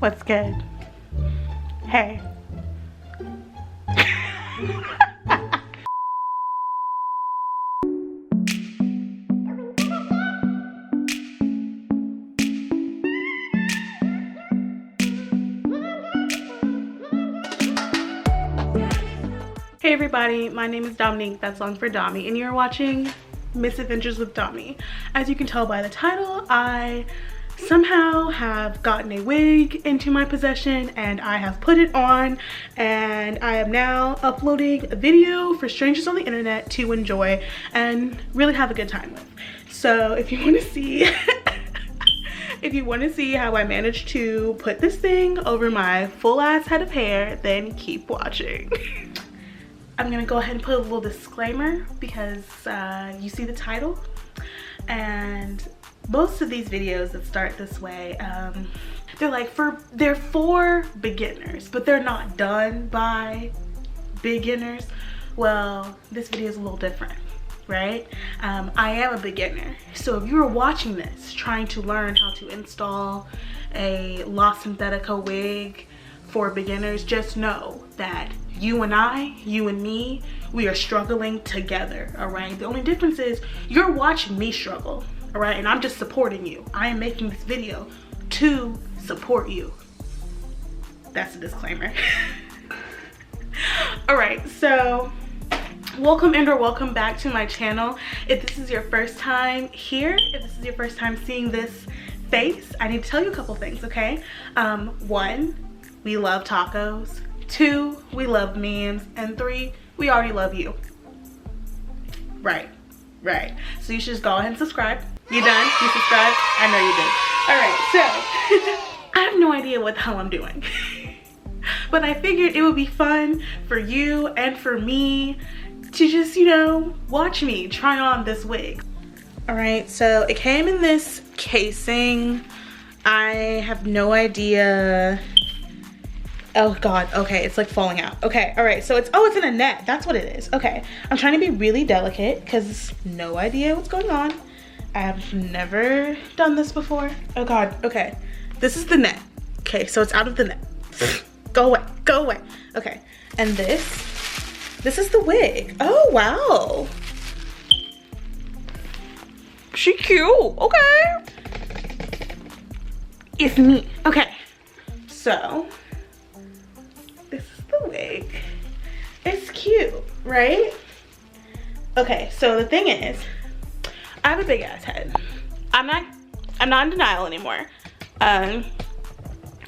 What's good? Hey. Hey everybody, my name is Dominique, that's long for Dommy, and you're watching Misadventures with Dommy. As you can tell by the title, I somehow have gotten a wig into my possession and I have put it on, and I am now uploading a video for strangers on the internet to enjoy and really have a good time with. So if you want to see if you want to see how I managed to put this thing over my full ass head of hair, then keep watching. I'm gonna go ahead and put a little disclaimer because you see the title, and most of these videos that start this way, they're for beginners, but they're not done by beginners. Well, this video is a little different, right? I am a beginner, so if you're watching this trying to learn how to install a La Synthetica wig for beginners, just know that you and me, we are struggling together, all right? The only difference is you're watching me struggle, all right? And I'm just supporting you. I am making this video to support you. That's a disclaimer. All right, so welcome or welcome back to my channel. If this is your first time here, if this is your first time seeing this face, I need to tell you a couple things, okay? 1, we love tacos. 2, we love memes. And 3, we already love you. Right. So you should just go ahead and subscribe. You done? You subscribed? I know you did. All right, so I have no idea what the hell I'm doing. But I figured it would be fun for you and for me to just, you know, watch me try on this wig. All right, so it came in this casing. I have no idea. Oh God, okay, it's like falling out. Okay, all right, so it's in a net. That's what it is. Okay, I'm trying to be really delicate because no idea what's going on. I have never done this before. Oh God, okay. This is the net. Okay, so it's out of the net. Go away, go away. Okay, and this is the wig. Oh, wow. She cute, okay. It's me, okay. So, this is the wig. It's cute, right? Okay, so the thing is, I have a big ass head. I'm not in denial anymore.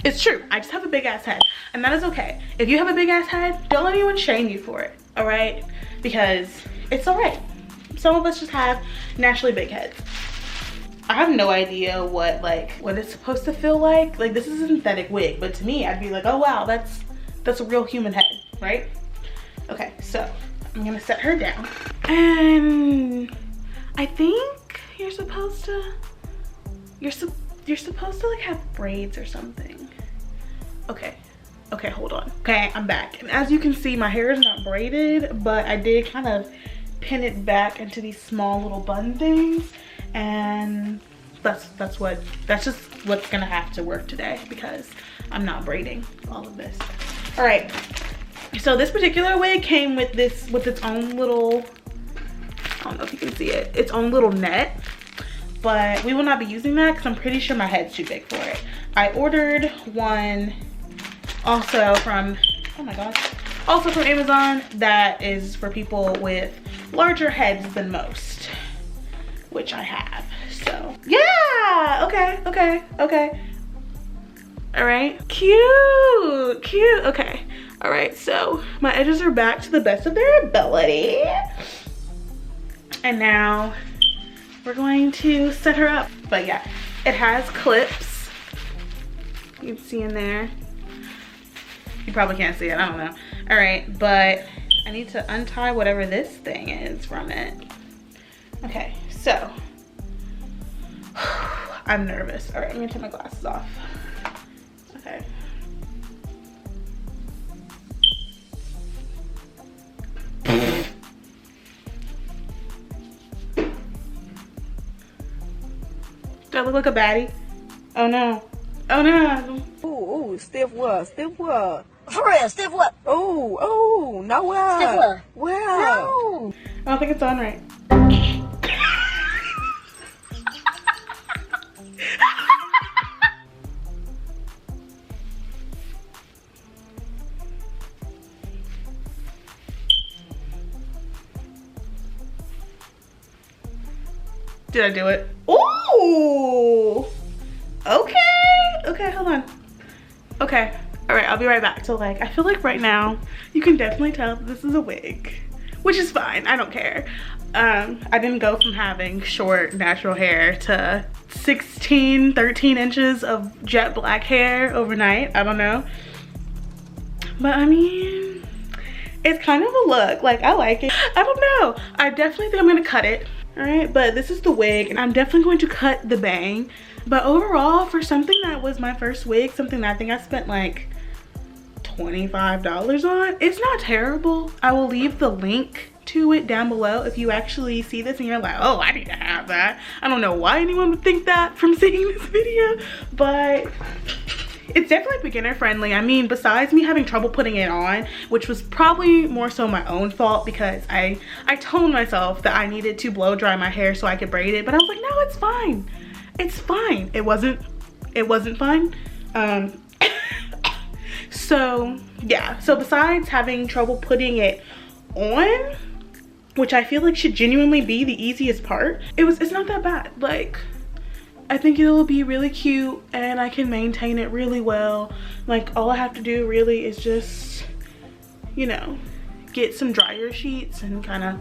It's true, I just have a big ass head, and that is okay. If you have a big ass head, don't let anyone shame you for it, all right? Because it's all right. Some of us just have naturally big heads. I have no idea what it's supposed to feel like. Like, this is a synthetic wig, but to me, I'd be like, oh wow, that's a real human head, right? Okay, so I'm gonna set her down, and I think you're supposed to like have braids or something. Okay, hold on. Okay, I'm back, and as you can see, my hair is not braided, but I did kind of pin it back into these small little bun things, and that's just what's gonna have to work today because I'm not braiding all of this. All right, so this particular wig came with its own little, I don't know if you can see it, its own little net, but we will not be using that because I'm pretty sure my head's too big for it. I ordered one also from, oh my gosh, also from Amazon that is for people with larger heads than most, which I have. So yeah, okay. All right, cute, okay. All right, so my edges are back to the best of their ability. And now we're going to set her up. But yeah, it has clips. You can see in there. You probably can't see it, I don't know. All right, but I need to untie whatever this thing is from it. Okay, so I'm nervous. All right, I'm gonna take my glasses off. Okay. Do I look like a baddie? Oh no. Oh no. Ooh. Ooh, stiff what? Stiff what? For real, stiff what? Oh, no what? Stiff what? Well. No. I don't think it's on right. Did I do it? Ooh. Okay, hold on. Okay, all right, I'll be right back. So like, I feel like right now, you can definitely tell that this is a wig, which is fine, I don't care. I didn't go from having short natural hair to 13 inches of jet black hair overnight, I don't know. But I mean, it's kind of a look, like I like it. I don't know, I definitely think I'm gonna cut it. All right, but this is the wig and I'm definitely going to cut the bang. But overall, for something that was my first wig, something that I think I spent like $25 on, it's not terrible. I will leave the link to it down below if you actually see this and you're like, oh, I need to have that. I don't know why anyone would think that from seeing this video, but it's definitely beginner friendly. I mean, besides me having trouble putting it on, which was probably more so my own fault because I told myself that I needed to blow dry my hair so I could braid it, but I was like, no, it's fine. It's fine. It wasn't fine. So yeah, so besides having trouble putting it on, which I feel like should genuinely be the easiest part, it's not that bad. Like, I think it'll be really cute and I can maintain it really well. Like, all I have to do really is just, you know, get some dryer sheets and kind of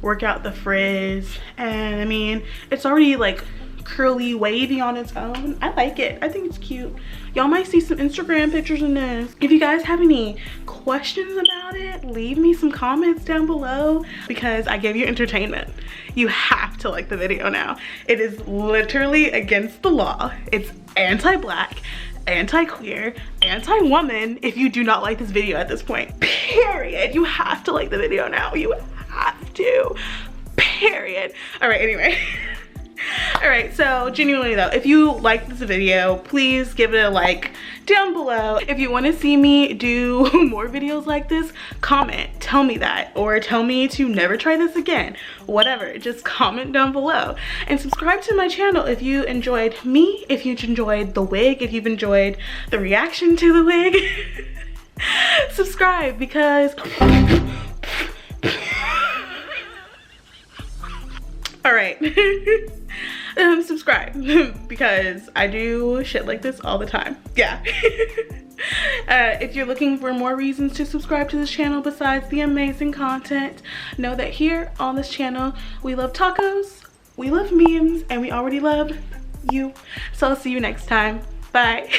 work out the frizz. And I mean, it's already like curly wavy on its own. I like it. I think it's cute. Y'all might see some Instagram pictures in this. If you guys have any questions about it, leave me some comments down below because I gave you entertainment. You have to like the video now. It is literally against the law. It's anti-black, anti-queer, anti-woman if you do not like this video at this point. Period. You have to like the video now. You have to. Period. All right, anyway. All right, so genuinely though, if you like this video, please give it a like down below. If you want to see me do more videos like this, comment, tell me that, or tell me to never try this again, whatever. Just comment down below and subscribe to my channel if you enjoyed me, if you enjoyed the wig, if you've enjoyed the reaction to the wig. Subscribe because all right. Subscribe because I do shit like this all the time. Yeah. If you're looking for more reasons to subscribe to this channel besides the amazing content, know that here on this channel we love tacos, we love memes, and we already love you. So I'll see you next time. Bye.